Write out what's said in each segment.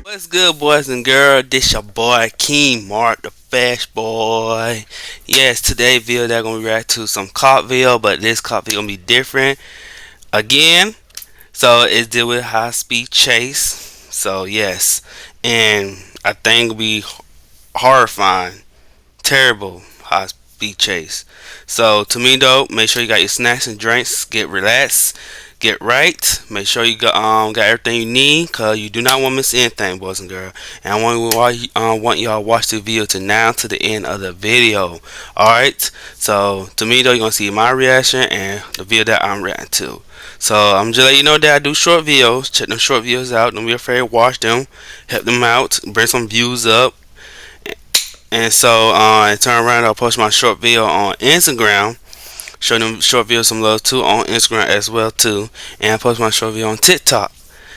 What's good, boys and girls? This your boy King Mark, the Fast Boy. Yes, today video they're gonna react to some cop video, but this cop video gonna be different again. So it's deal with high speed chase. So yes, and I think it'll be horrifying, terrible high speed chase. So to me though, make sure you got your snacks and drinks. Get relaxed. Get right. Make sure you got everything you need, cause you do not want to miss anything, boys and girls. And I want y'all to watch the video to now to the end of the video. All right. So to me though, you're gonna see my reaction and the video that I'm reacting to. So I'm just letting you know that I do short videos. Check them short videos out. Don't be afraid to watch them. Help them out. Bring some views up. And so and turn around, I'll post my short video on Instagram. Show them short videos some love too on Instagram as well too, and I post my short video on TikTok.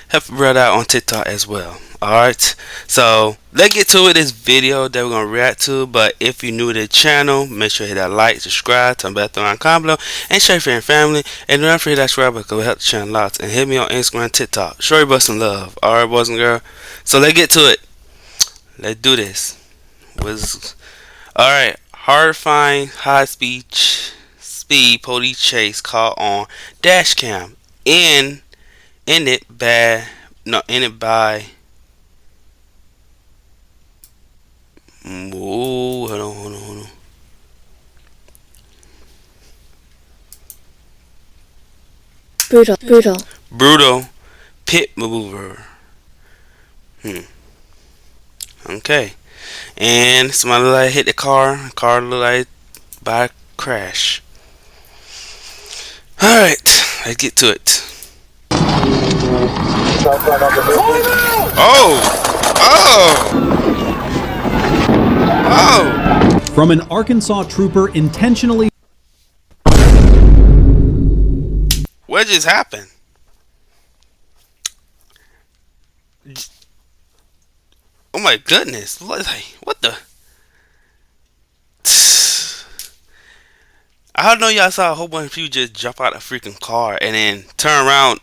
Help a brother out on TikTok as well. Alright, so let's get to it. This video that we're gonna react to. But if you're new to the channel, make sure you hit that like, subscribe, turn bell on comment below, and share for your family. And don't forget that subscribe because it help the channel lots. And hit me on Instagram and TikTok. Show your boys some love. Alright, boys and girls. So let's get to it. Let's do this. Alright, horrifying high speed police chase caught on dash cam ended by hold on. Brutal pit maneuver. Okay, and somebody like hit the car looked like by a crash. Alright, let's get to it. Oh! From an Arkansas trooper intentionally. What just happened? Oh my goodness. What the? I don't know, y'all saw a whole bunch of people just jump out of a freaking car and then turn around.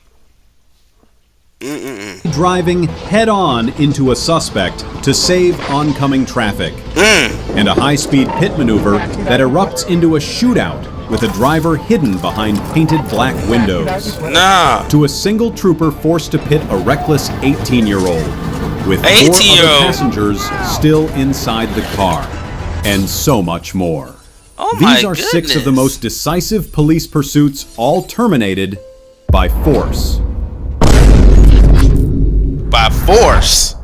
Driving head-on into a suspect to save oncoming traffic. And a high-speed pit maneuver that erupts into a shootout with a driver hidden behind painted black windows. To a single trooper forced to pit a reckless 18-year-old with 4 other passengers still inside the car. And so much more. These are 6 of the most decisive police pursuits, all terminated by force. By force?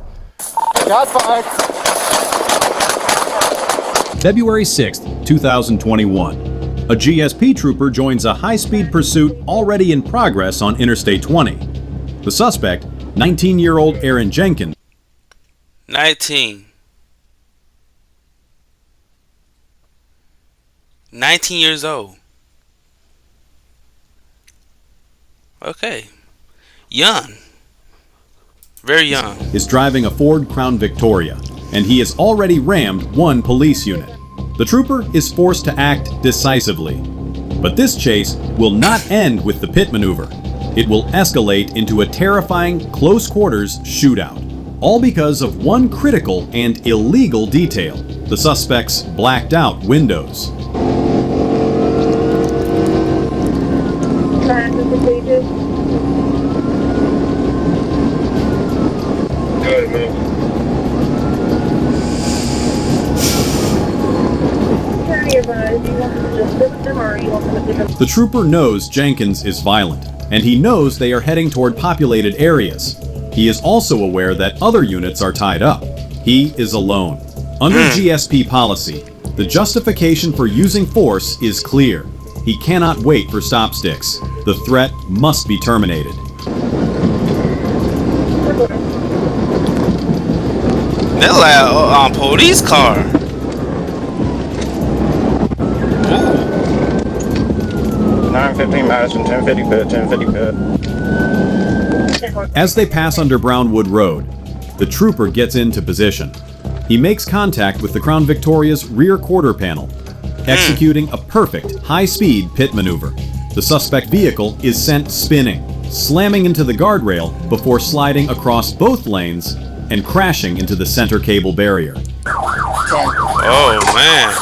Shots fired. February 6th, 2021. A GSP trooper joins a high-speed pursuit already in progress on Interstate 20. The suspect, 19-year-old Aaron Jenkins. 19 years old. Okay. Young. Very young. Is driving a Ford Crown Victoria, and he has already rammed 1 police unit. The trooper is forced to act decisively. But this chase will not end with the pit maneuver. It will escalate into a terrifying close-quarters shootout. All because of one critical and illegal detail: the suspect's blacked-out windows. The trooper knows Jenkins is violent, and he knows they are heading toward populated areas. He is also aware that other units are tied up. He is alone. Under GSP policy, the justification for using force is clear. He cannot wait for stop sticks. The threat must be terminated. They're like police car. Ooh. 15 Madison, 1050 pit, 1050 pit. As they pass under Brownwood Road, the trooper gets into position. He makes contact with the Crown Victoria's rear quarter panel, executing a perfect high-speed pit maneuver. The suspect vehicle is sent spinning, slamming into the guardrail before sliding across both lanes and crashing into the center cable barrier. Oh, man.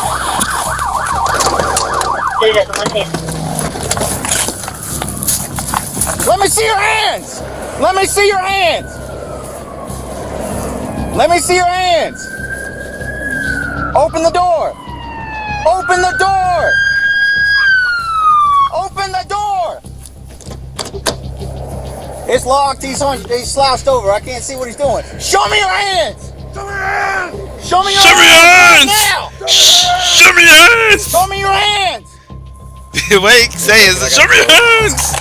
Let me see your hands! Let me see your hands! Let me see your hands! Open the door! Open the door! Open the door! It's locked. He's slouched over. I can't see what he's doing. Show me your hands! Show me your hands! Show me your hands! Now! Show me your hands! Show me your hands! Wait, say it. Show me your hands!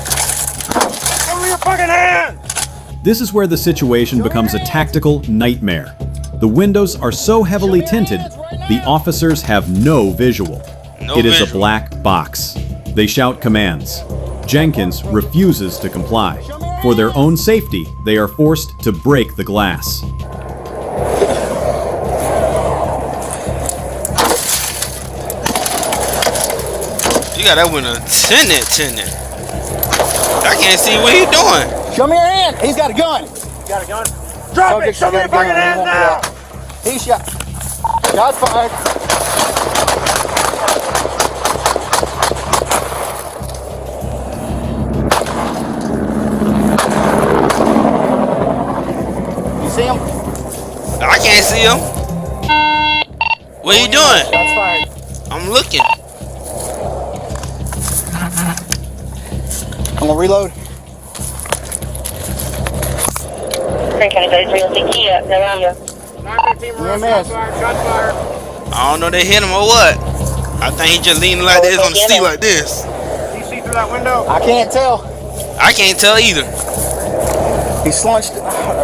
Show me your fucking hands! This is where the situation becomes a tactical nightmare. The windows are so heavily tinted, the officers have no visual. It is a black box. They shout commands. Jenkins refuses to comply. For their own safety, they are forced to break the glass. You got that window tinted. I can't see what he's doing. Show me your hand! He's got a gun! You got a gun? Drop it! Show me your fucking hands now! He shot. Shots fired. You see him? I can't see him. What are you doing? Shots fired. I'm looking. I'm gonna reload. Shots fired. I don't know they hit him or what. I think he just leaning like this on the seat like this. Do you see through that window? I can't tell. I can't tell either. He slunched.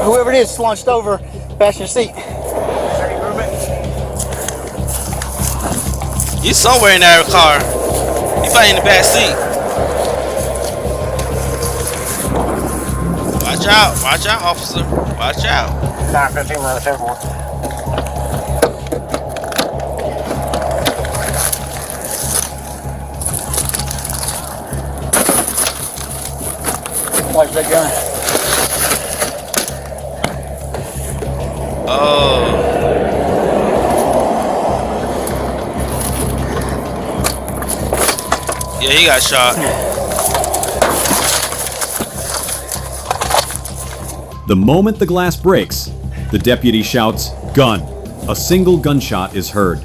Whoever it is slunched over passenger seat. Is there any movement? You somewhere in that car. You probably in the back seat. Watch out, officer. Watch out. 915, we're on the 10-4. Watch that gun. Oh. Yeah, he got shot. The moment the glass breaks, the deputy shouts, "Gun!" A single gunshot is heard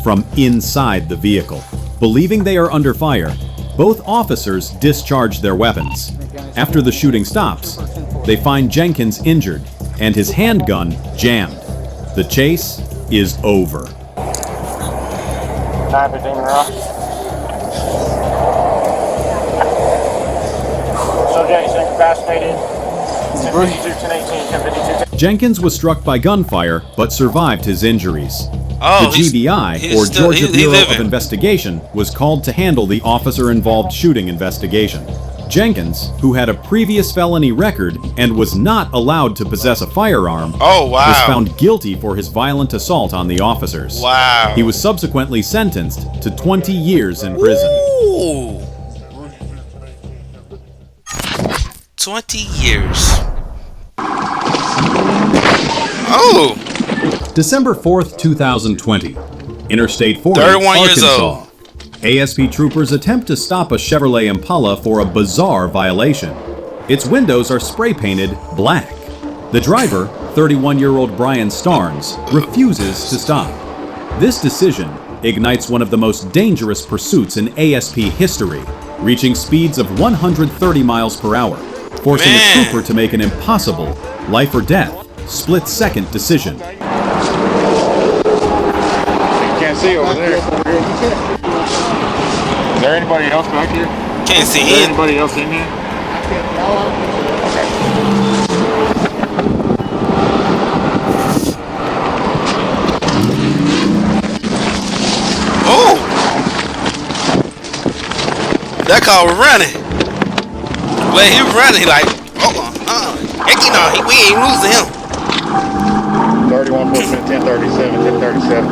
from inside the vehicle. Believing they are under fire, both officers discharge their weapons. After the shooting stops, they find Jenkins injured and his handgun jammed. The chase is over. 915, we're off. Subject is incapacitated. 1052, 1018, 1052. Jenkins was struck by gunfire but survived his injuries. Oh, The GBI, or Georgia Bureau of Investigation, was called to handle the officer-involved shooting investigation. Jenkins, who had a previous felony record and was not allowed to possess a firearm, Oh, wow. was found guilty for his violent assault on the officers. Wow. He was subsequently sentenced to 20 years in prison. Ooh. 20 years. Oh. December 4th, 2020. Interstate 40, 31 years Arkansas. old. ASP troopers attempt to stop a Chevrolet Impala for a bizarre violation. Its windows are spray painted black. The driver, 31-year-old Brian Starnes, refuses to stop. This decision ignites one of the most dangerous pursuits in ASP history, reaching speeds of 130 miles per hour, forcing a trooper to make an impossible, life or death, split-second decision. Can't see over there. Is there anybody else back here? Can't see Is there him. anybody else in here? That car was running. Well, he was running like, heck, you know, we ain't losing him. 31 4 1037, 1037.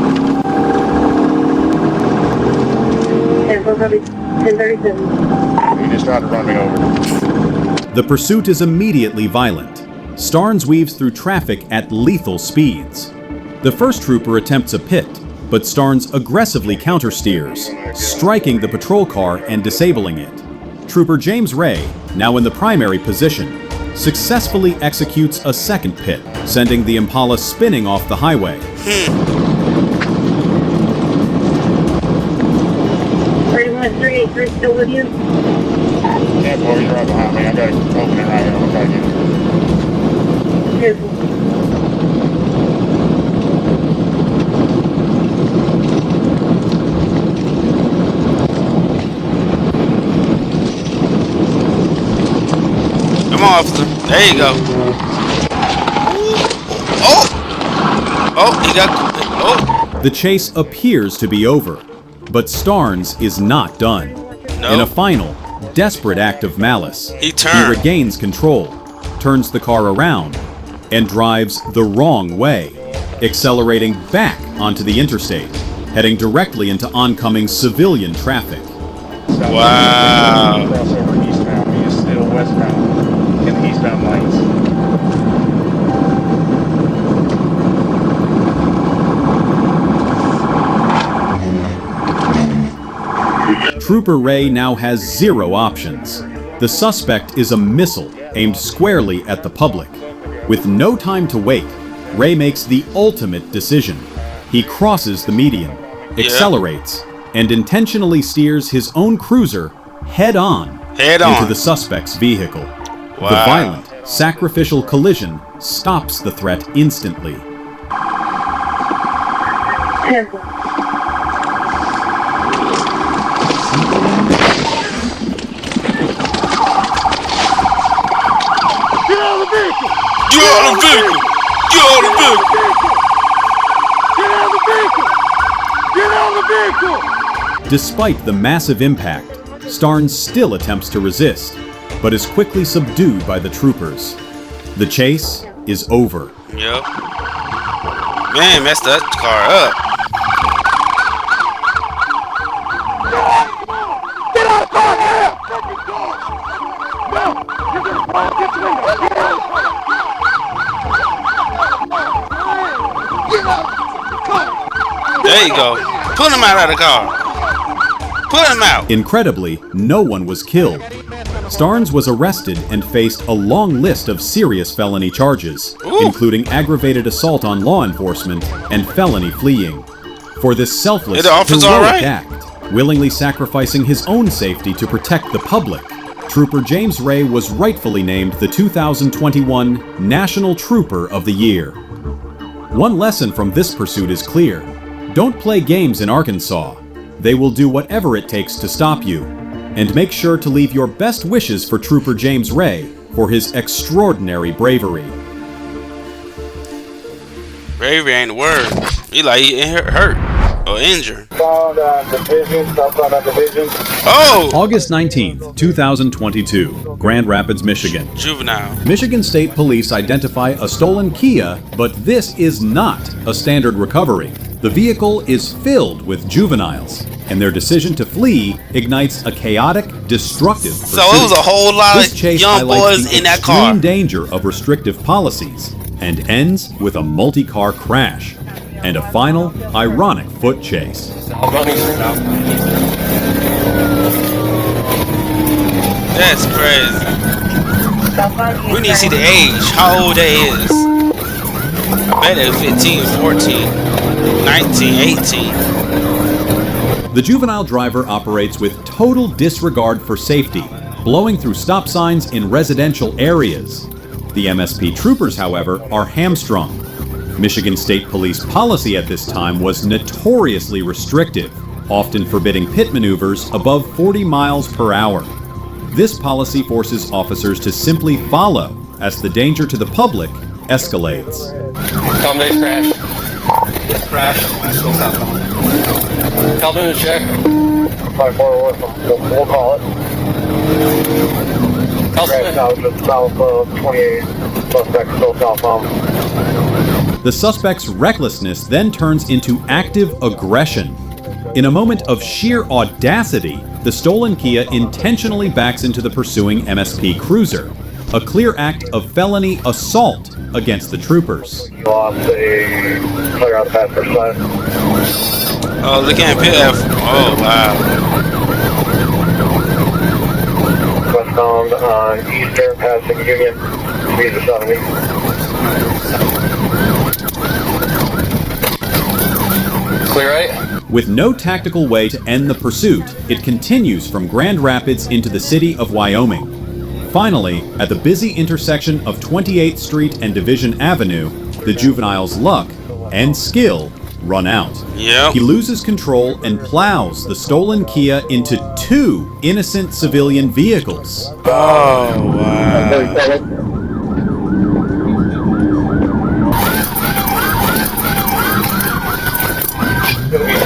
1037. He just tried to run me over. The pursuit is immediately violent. Starnes weaves through traffic at lethal speeds. The first trooper attempts a pit, but Starnes aggressively countersteers, striking the patrol car and disabling it. Trooper James Ray, now in the primary position, successfully executes a second pit, sending the Impala spinning off the highway. 31383 still with you? Yeah, boy, he's right behind me. I gotta open it right here. I'm trying to get it. Come on, officer. There you go. Oh, he got. Oh. The chase appears to be over, but Starnes is not done. No. In a final, desperate act of malice, He turned. regains control, turns the car around, and drives the wrong way, accelerating back onto the interstate, heading directly into oncoming civilian traffic. Wow. Crossover eastbound. He is still westbound in the eastbound lanes. Trooper Ray now has zero options. The suspect is a missile aimed squarely at the public. With no time to wait, Ray makes the ultimate decision. He crosses the median, accelerates, and intentionally steers his own cruiser head-on into the suspect's vehicle. Wow. The violent, sacrificial collision stops the threat instantly. Get out of the vehicle! Get out of the vehicle! Get out of the vehicle! Get out of the vehicle! Despite the massive impact, Starnes still attempts to resist, but is quickly subdued by the troopers. The chase is over. Yep. Man, messed that car up. Get out of the car now! No! You're gonna fall against the window! Get out! Get out! Come! There you go. Pull him out of the car. Pull him out. Incredibly, no one was killed. Starnes was arrested and faced a long list of serious felony charges, including aggravated assault on law enforcement and felony fleeing. For this selfless, heroic act, willingly sacrificing his own safety to protect the public, Trooper James Ray was rightfully named the 2021 National Trooper of the Year. One lesson from this pursuit is clear. Don't play games in Arkansas. They will do whatever it takes to stop you. And make sure to leave your best wishes for Trooper James Ray for his extraordinary bravery. Bravery ain't the word. He like he hurt or injured. Found division, southbound on division. Oh! August 19th, 2022, Grand Rapids, Michigan. Juvenile. Michigan State Police identify a stolen Kia, but this is not a standard recovery. The vehicle is filled with juveniles, and their decision to flee ignites a chaotic, destructive pursuit. So it was a whole lot This of chase young highlights boys the in that extreme car. danger of restrictive policies, and ends with a multi-car crash and a final, ironic foot chase. That's crazy. We need to see the age, how old they is. I bet they're 15, 14, 19, 18. The juvenile driver operates with total disregard for safety, blowing through stop signs in residential areas. The MSP troopers, however, are hamstrung. Michigan State Police policy at this time was notoriously restrictive, often forbidding pit maneuvers above 40 miles per hour. This policy forces officers to simply follow as the danger to the public escalates. Combination crash. Crash. Tell them to check. 541, we'll call it. Crash out just south of 28. Suspect still southbound. The suspect's recklessness then turns into active aggression. In a moment of sheer audacity, the stolen Kia intentionally backs into the pursuing MSP cruiser, a clear act of felony assault against the troopers. Lost a clear out the passenger side. Oh, look at PF. Oh, wow. Westbound on Eastern, passing Union, speeds of 70. Clear right? With no tactical way to end the pursuit, it continues from Grand Rapids into the city of Wyoming. Finally, at the busy intersection of 28th Street and Division Avenue, the juvenile's luck and skill run out. Yep. He loses control and plows the stolen Kia into two innocent civilian vehicles. Oh, wow.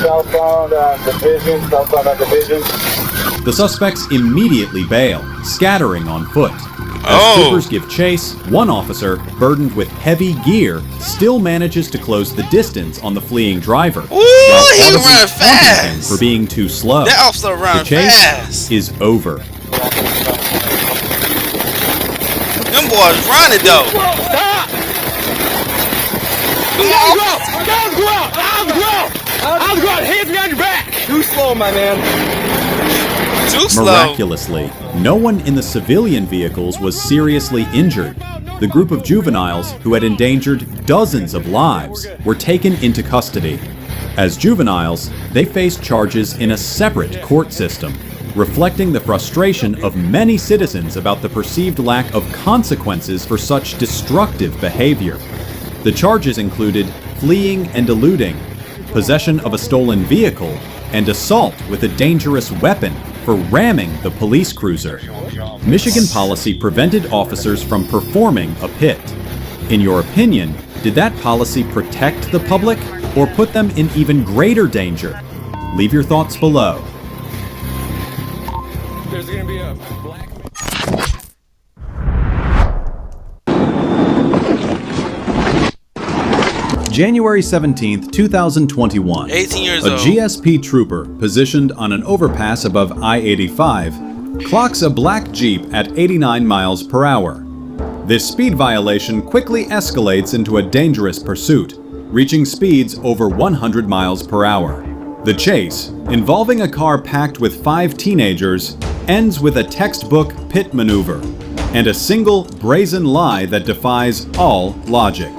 Southbound Division, southbound on Division. The suspects immediately bail, scattering on foot. As troopers give chase, one officer, burdened with heavy gear, still manages to close the distance on the fleeing driver. Ooh, he audibly ran taunting him fast. for being too slow. That officer ran The chase fast. is over. Them boys running though. Come on. I'll go out, hands behind your back! Too slow, my man. Too slow. Miraculously, no one in the civilian vehicles was seriously injured. The group of juveniles, who had endangered dozens of lives, were taken into custody. As juveniles, they faced charges in a separate court system, reflecting the frustration of many citizens about the perceived lack of consequences for such destructive behavior. The charges included fleeing and eluding, possession of a stolen vehicle, and assault with a dangerous weapon for ramming the police cruiser. Michigan policy prevented officers from performing a pit. In your opinion, did that policy protect the public or put them in even greater danger? Leave your thoughts below. There's gonna be a black... January 17th, 2021. 18 years A old. GSP trooper positioned on an overpass above I-85 clocks a black Jeep at 89 miles per hour. This speed violation quickly escalates into a dangerous pursuit, reaching speeds over 100 miles per hour. The chase, involving a car packed with 5 teenagers, ends with a textbook pit maneuver and a single brazen lie that defies all logic.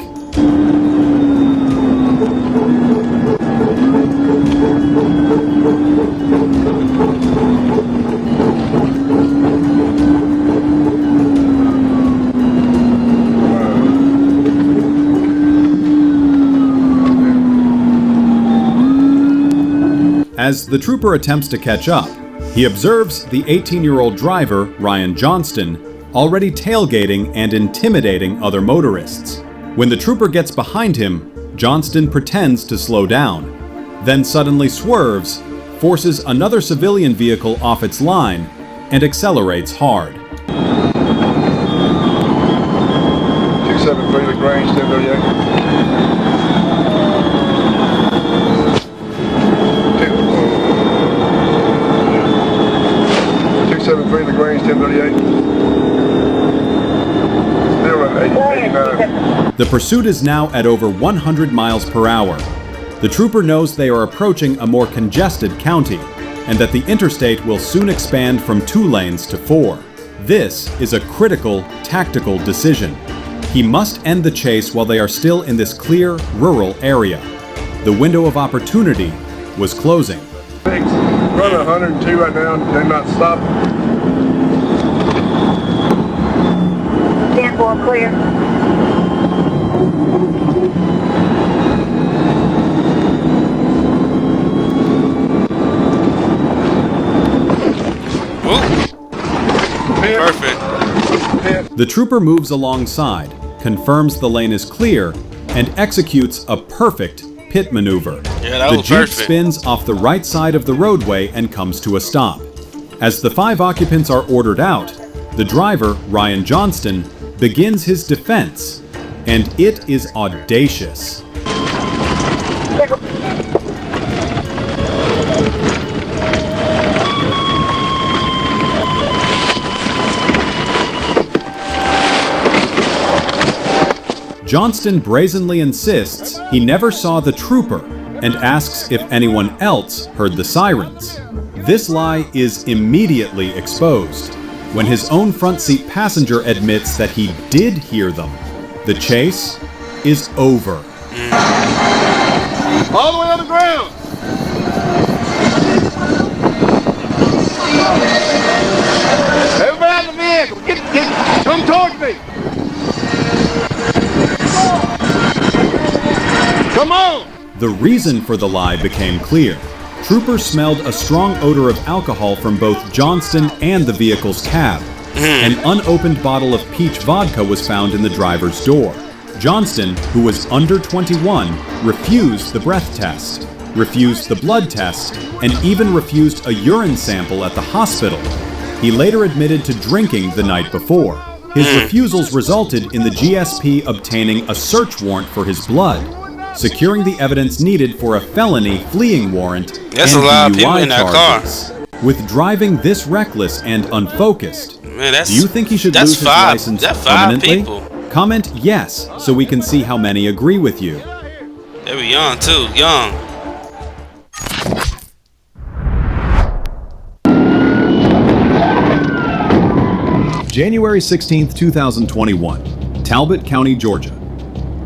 As the trooper attempts to catch up, he observes the 18-year-old driver, Ryan Johnston, already tailgating and intimidating other motorists. When the trooper gets behind him, Johnston pretends to slow down, then suddenly swerves, forces another civilian vehicle off its line, and accelerates hard. 273 LaGrange, 1038. 273 LaGrange, 1038. 089. The pursuit is now at over 100 miles per hour. The trooper knows they are approaching a more congested county, and that the interstate will soon expand from 2 lanes to 4. This is a critical, tactical decision. He must end the chase while they are still in this clear, rural area. The window of opportunity was closing. Thanks. Running 102 right now. They're not stopping. 10-4 clear. Perfect. The trooper moves alongside, confirms the lane is clear, and executes a perfect pit maneuver. Yeah, that The was Jeep perfect. spins off the right side of the roadway and comes to a stop. As the 5 occupants are ordered out, the driver, Ryan Johnston, begins his defense, and it is audacious. Johnston brazenly insists he never saw the trooper and asks if anyone else heard the sirens. This lie is immediately exposed when his own front seat passenger admits that he did hear them. The chase is over. All the way on the ground! Everybody in the vehicle, come towards me! Come on! The reason for the lie became clear. Troopers smelled a strong odor of alcohol from both Johnston and the vehicle's cab. An unopened bottle of peach vodka was found in the driver's door. Johnston, who was under 21, refused the breath test, refused the blood test, and even refused a urine sample at the hospital. He later admitted to drinking the night before. His refusals resulted in the GSP obtaining a search warrant for his blood, securing the evidence needed for a felony fleeing warrant That's and a lot of people DUI in that charges. With driving this reckless and unfocused, Man, that's, do you think he should that's lose his five, license that's 5 permanently? people. Comment yes, so we can see how many agree with you. They were young too, young. January 16th, 2021, Talbot County, Georgia.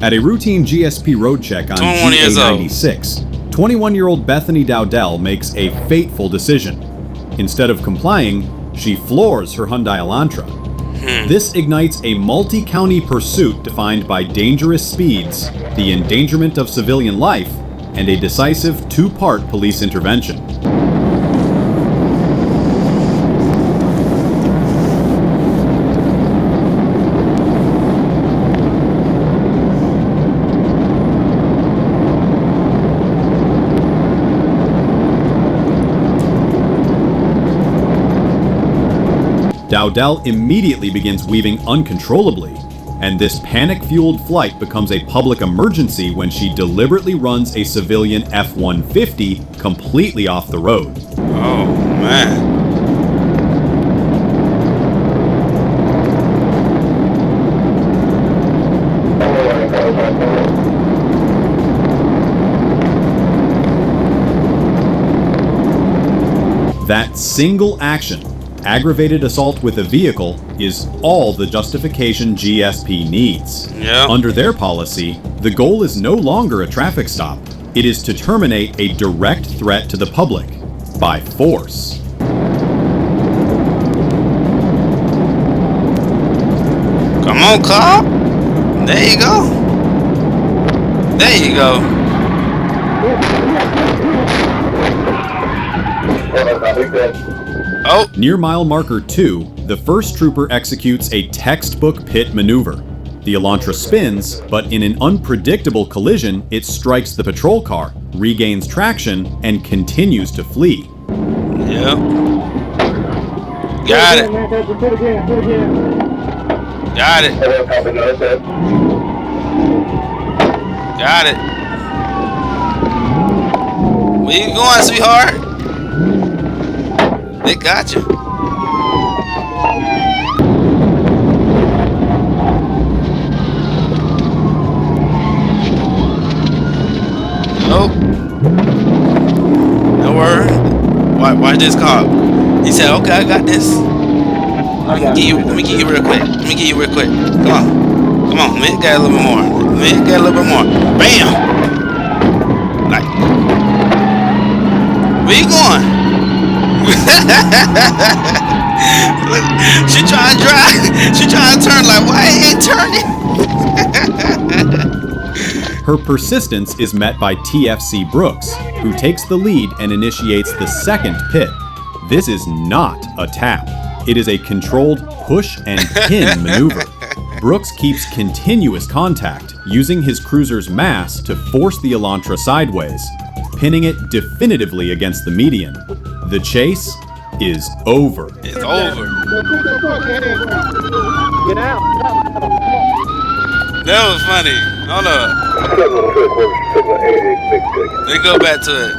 At a routine GSP road check on 21 years old. GA96, 21-year-old Bethany Dowdell makes a fateful decision. Instead of complying, she floors her Hyundai Elantra. This ignites a multi-county pursuit defined by dangerous speeds, the endangerment of civilian life, and a decisive 2-part police intervention. Dowdell immediately begins weaving uncontrollably, and this panic-fueled flight becomes a public emergency when she deliberately runs a civilian F-150 completely off the road. Oh man. That single action, aggravated assault with a vehicle, is all the justification GSP needs. Yeah. Under their policy, the goal is no longer a traffic stop. It is to terminate a direct threat to the public by force. Come on, cop. There you go. There you go. Oh, Near mile marker 2, the first trooper executes a textbook pit maneuver. The Elantra spins, but in an unpredictable collision, it strikes the patrol car, regains traction, and continues to flee. yeah. Got it. Got it. Got it. Where you going, sweetheart? They got you. Nope. No word. Watch this cop. He said, "Okay, I got this. Let me get you real quick. Come on. Come on, man. Got a little bit more. Man, got a little bit more. Bam. Like, where you going? Look, she trying to drive. She trying to turn. Like, why ain't turning? Her persistence is met by TFC Brooks, who takes the lead and initiates the second pit. This is not a tap. It is a controlled push and pin maneuver. Brooks keeps continuous contact, using his cruiser's mass to force the Elantra sideways, pinning it definitively against the median. The chase is over. It's over. Get out. That was funny. Hold up. Let's go back to it.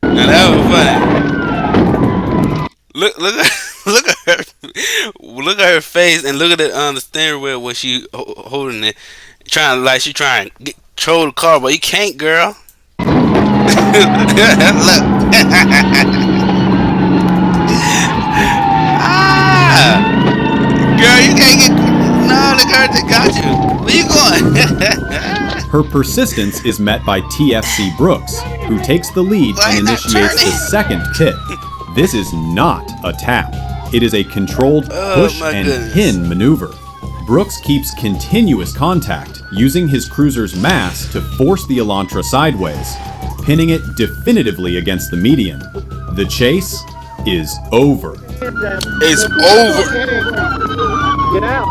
Now that was funny. Look at her, look at her face, and look at the steering wheel when she holding it, trying she trying to control the car, but you can't, girl. Look. Girl, you can't get. No, the car just got you. Where you going? Her persistence is met by TFC Brooks, who takes the lead and initiates the second pit. This is not a tap. It is a controlled push and pin maneuver. Brooks keeps continuous contact, using his cruiser's mass to force the Elantra sideways, pinning it definitively against the median. The chase is over. It's over. Get out.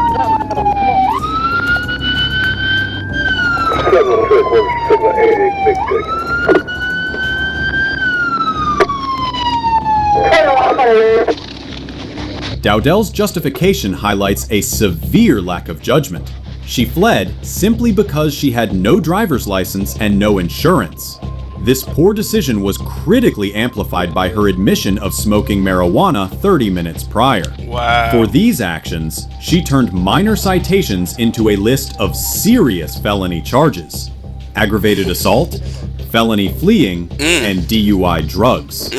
Dowdell's justification highlights a severe lack of judgment. She fled simply because she had no driver's license and no insurance. This poor decision was critically amplified by her admission of smoking marijuana 30 minutes prior. Wow. For these actions, she turned minor citations into a list of serious felony charges: aggravated assault, felony fleeing, and DUI drugs.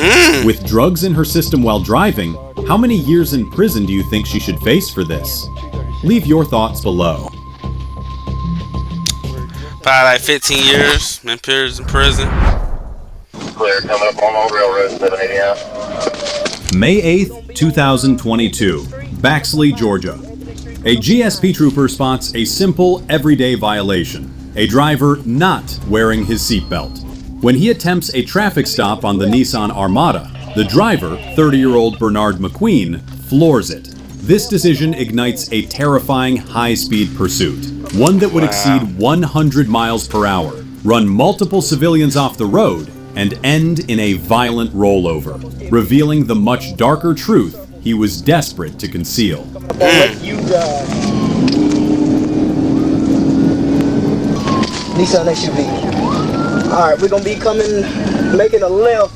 With drugs in her system while driving, how many years in prison do you think she should face for this? Leave your thoughts below. Probably like 15 years in prison. Clear, coming up on Old Railroad, 780 out. May 8th, 2022, Baxley, Georgia. A GSP trooper spots a simple, everyday violation: a driver not wearing his seatbelt. When he attempts a traffic stop on the Nissan Armada, the driver, 30-year-old Bernard McQueen, floors it. This decision ignites a terrifying high-speed pursuit, one that would exceed 100 miles per hour, run multiple civilians off the road, and end in a violent rollover, revealing the much darker truth he was desperate to conceal. You Nissan SUV. Alright, we're gonna be making a left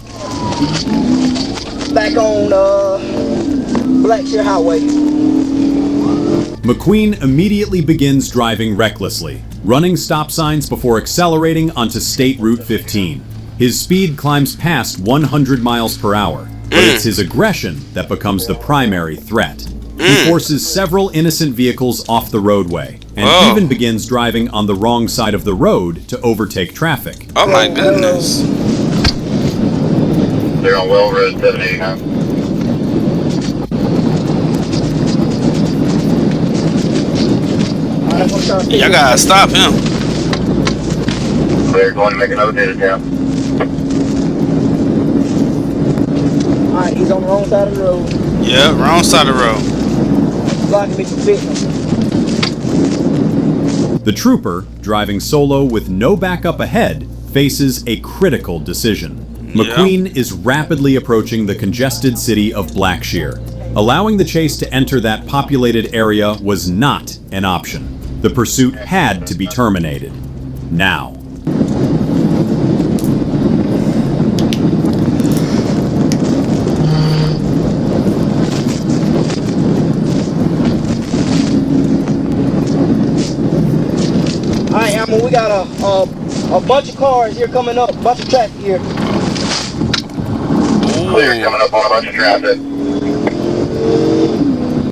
back on Blackshear Highway. McQueen immediately begins driving recklessly, running stop signs before accelerating onto State Route 15. His speed climbs past 100 miles per hour, but it's his aggression that becomes the primary threat. He forces several innocent vehicles off the roadway, and even begins driving on the wrong side of the road to overtake traffic. Oh my goodness. They're on Well Road, 789. Y'all gotta stop him. Clear, going to make another bid attempt. Alright, he's on the wrong side of the road. Yeah, wrong side of the road. Blocking me from fitting. The trooper, driving solo with no backup ahead, faces a critical decision. McQueen is rapidly approaching the congested city of Blackshear. Allowing the chase to enter that populated area was not an option. The pursuit had to be terminated. Now. Alright, Emma, we got a bunch of cars here coming up, a bunch of traffic here. Clear, coming up on a bunch of traffic.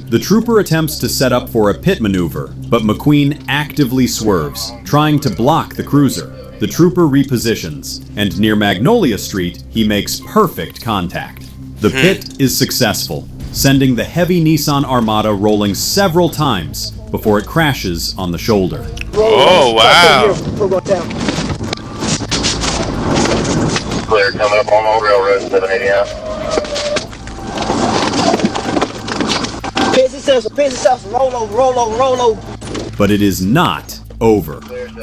The trooper attempts to set up for a pit maneuver, but McQueen actively swerves, trying to block the cruiser. The trooper repositions, and near Magnolia Street, he makes perfect contact. The pit is successful, sending the heavy Nissan Armada rolling several times before it crashes on the shoulder. Oh, wow. Clear, coming up on Old Railroad, 780 out. Pins itself, roll over. But it is not over.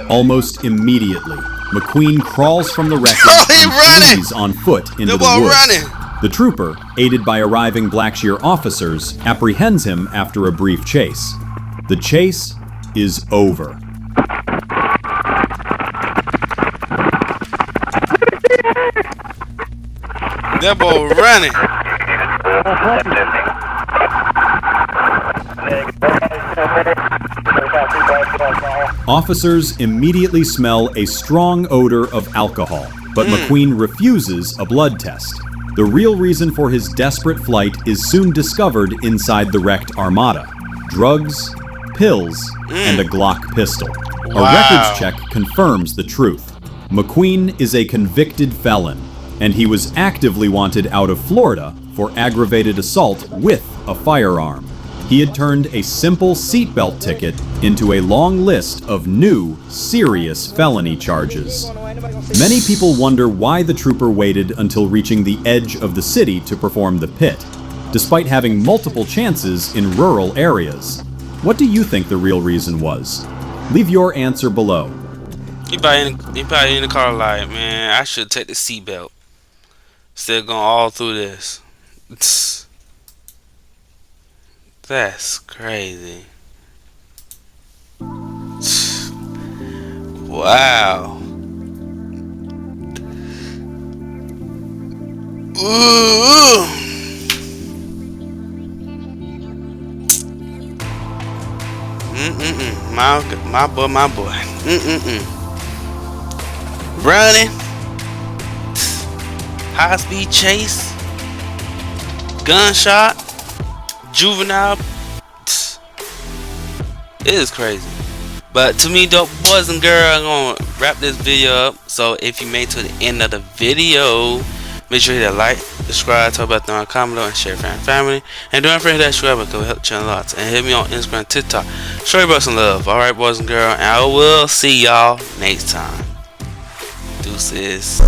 Almost immediately, McQueen crawls from the wreckage Oh, he and running! flees on foot into The the boy woods. running! The trooper, aided by arriving Blackshear officers, apprehends him after a brief chase. The chase is over. That boy running. Officers immediately smell a strong odor of alcohol, but McQueen refuses a blood test. The real reason for his desperate flight is soon discovered inside the wrecked Armada. Drugs, pills, and a Glock pistol. A Wow. records check confirms the truth. McQueen is a convicted felon, and he was actively wanted out of Florida for aggravated assault with a firearm. He had turned a simple seatbelt ticket into a long list of new, serious felony charges. Many people wonder why the trooper waited until reaching the edge of the city to perform the pit, despite having multiple chances in rural areas. What do you think the real reason was? Leave your answer below. He probably in the car like, man, I should take the seatbelt. Instead of going all through this. That's crazy. Wow. Ooh. My boy. Running. High speed chase. Gunshot. Juvenile. It is crazy. But to me, dope boys and girls, I'm gonna wrap this video up. So if you made it to the end of the video, make sure you hit that like, subscribe, talk about the comment, and share with family. And don't forget that subscribe button, help the channel lots. And hit me on Instagram, TikTok. Show you about some love. Alright, boys and girls. And I will see y'all next time. Deuces.